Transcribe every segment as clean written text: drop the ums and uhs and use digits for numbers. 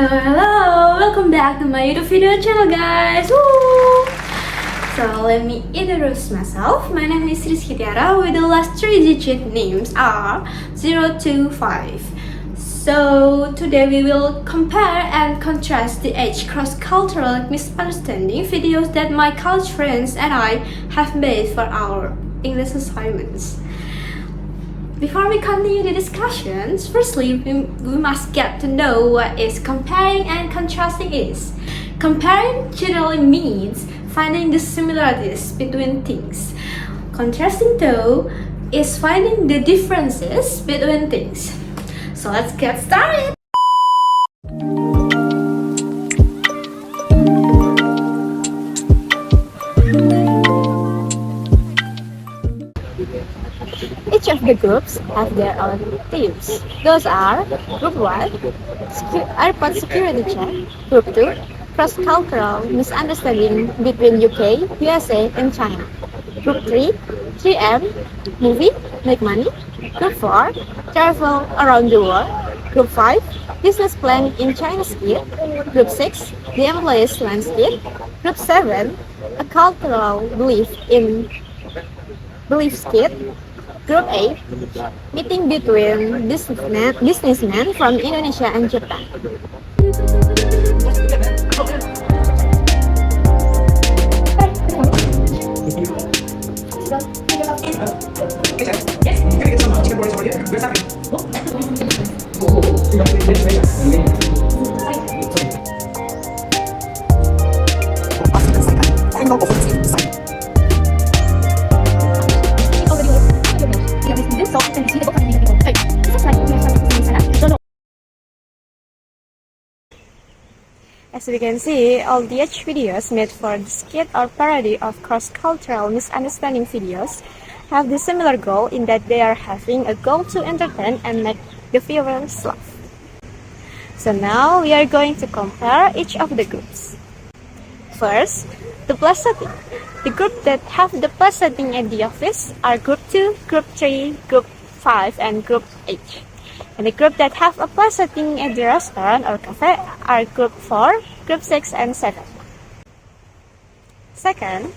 Hello, welcome back to my YouTube video channel, guys. Woo! So let me introduce myself. My name is Rizki Tiara with the last 3-digit names are 025. So today we will compare and contrast the age cross-cultural misunderstanding videos that my college friends and I have made for our English assignments. Before we continue the discussions, firstly, we must get to know what is comparing and contrasting is. Comparing generally means finding the similarities between things. Contrasting, though, is finding the differences between things. So let's get started! Each of the groups have their own themes. Those are Group 1, Airport Security Check, Group 2, Cross-Cultural Misunderstanding between UK, USA, and China, Group 3, 3M, Movie, Make Money, Group 4, Travel Around the World, Group 5, Business Plan in China Skit, Group 6, The Employees Landscape, Group 7, A Cultural Belief Skit, Group 8, Meeting between businessmen from Indonesia and Japan. As we can see, all the videos made for the skit or parody of cross-cultural misunderstanding videos have the similar goal in that they are having a goal to entertain and make the viewers laugh. So now we are going to compare each of the groups. First, the plus setting. The group that have the plus setting at the office are Group 2, Group 3, Group 5, and Group 8. And the group that have a plus setting at the restaurant or cafe are Group 4, Group 6, and 7. Second,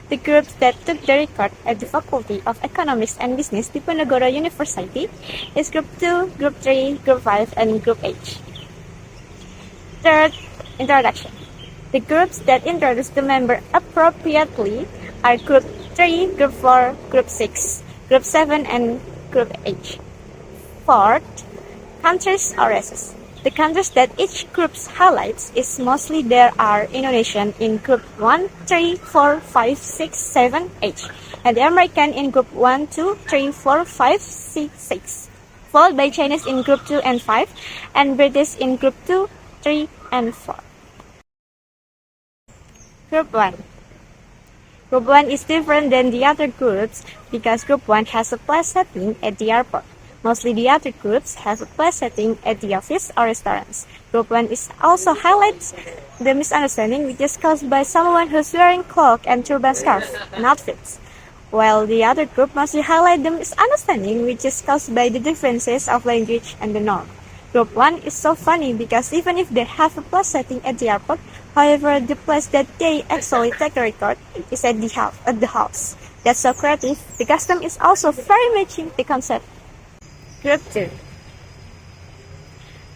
the groups that took the record at the Faculty of Economics and Business Diponegoro University is Group 2, Group 3, Group 5, and Group 8. Third, introduction. The groups that introduce the member appropriately are Group 3, Group 4, Group 6, Group 7, and Group 8. Fourth, countries or races. The countries that each group highlights is mostly there are Indonesian in Group 1, 3, 4, 5, 6, 7, 8, and the American in Group 1, 2, 3, 4, 5, 6, followed by Chinese in Group 2 and 5, and British in Group 2, 3, and 4. Group 1. Group 1 is different than the other groups because Group 1 has a plus setting at the airport. Mostly the other groups have a plus setting at the office or restaurants. Group 1 is also highlights the misunderstanding which is caused by someone who's wearing cloak and turban scarf and outfits, while the other group mostly highlight the misunderstanding which is caused by the differences of language and the norm. Group 1 is so funny because even if they have a plus setting at the airport, however, the place that they actually take the record is at the house. That's so creative. The custom is also very matching the concept. Group 2.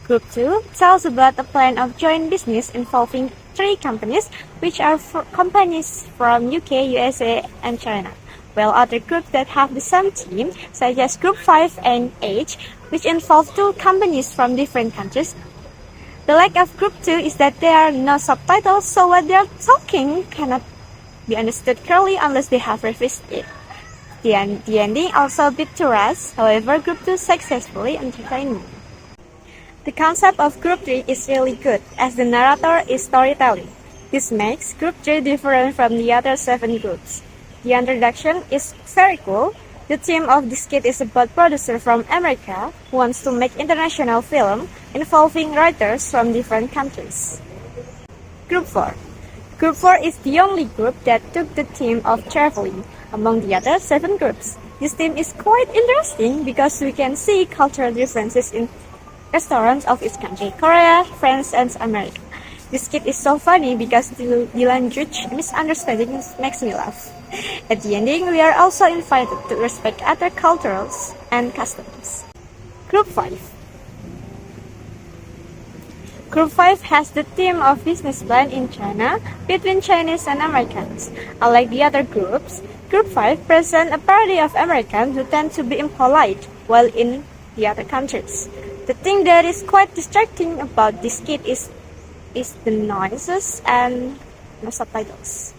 Group 2 tells about a plan of joint business involving 3 companies, which are companies from UK, USA, and China, while other groups that have the same theme, such as Group 5 and 8, which involve 2 companies from different countries. The lack of Group 2 is that there are no subtitles, so what they are talking cannot be understood clearly unless they have revised it. The ending also a bit too rash, however, Group 2 successfully entertained me. The concept of Group 3 is really good, as the narrator is storytelling. This makes Group 3 different from the other 7 groups. The introduction is very cool. The theme of this skit is about producer from America who wants to make international film involving writers from different countries. Group 4. Group 4 is the only group that took the theme of traveling among the other 7 groups. This theme is quite interesting because we can see cultural differences in restaurants of each country, Korea, France, and America. This skit is so funny because the language misunderstandings makes me laugh. At the ending, we are also invited to respect other cultures and customs. Group 5. Group 5 has the theme of business plan in China between Chinese and Americans. Unlike the other groups, Group 5 presents a party of Americans who tend to be impolite while in the other countries. The thing that is quite distracting about this skit is the noises and no subtitles.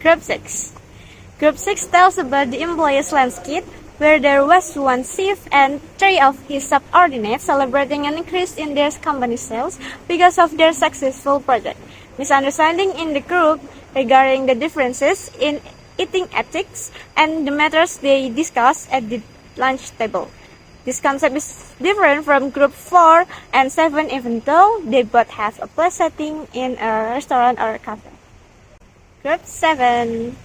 Group 6. Group 6 tells about the employees' lunch skit, where there was one chief and 3 of his subordinates celebrating an increase in their company sales because of their successful project. Misunderstanding in the group regarding the differences in eating ethics and the matters they discuss at the lunch table. This concept is different from Group 4 and 7 even though they both have a place setting in a restaurant or a cafe. Group 7.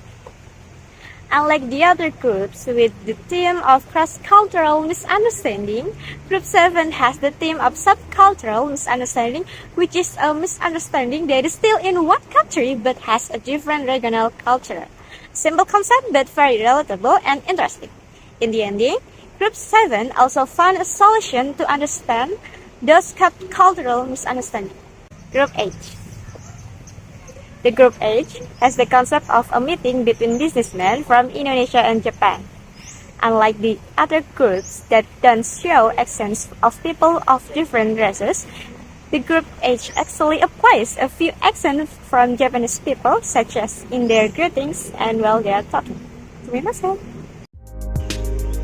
Unlike the other groups with the theme of cross-cultural misunderstanding, Group 7 has the theme of subcultural misunderstanding, which is a misunderstanding that is still in one country but has a different regional culture. Simple concept but very relatable and interesting. In the ending, Group 7 also found a solution to understand those cultural misunderstandings. Group H. The Group H has the concept of a meeting between businessmen from Indonesia and Japan. Unlike the other groups that don't show accents of people of different races, the Group H actually applies a few accents from Japanese people, such as in their greetings and while they are talking.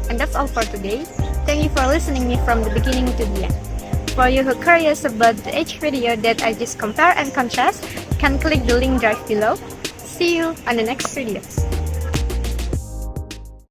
And that's all for today. Thank you for listening me from the beginning to the end. For you who are curious about the H video that I just compare and contrast, you can click the link right below. See you on the next videos.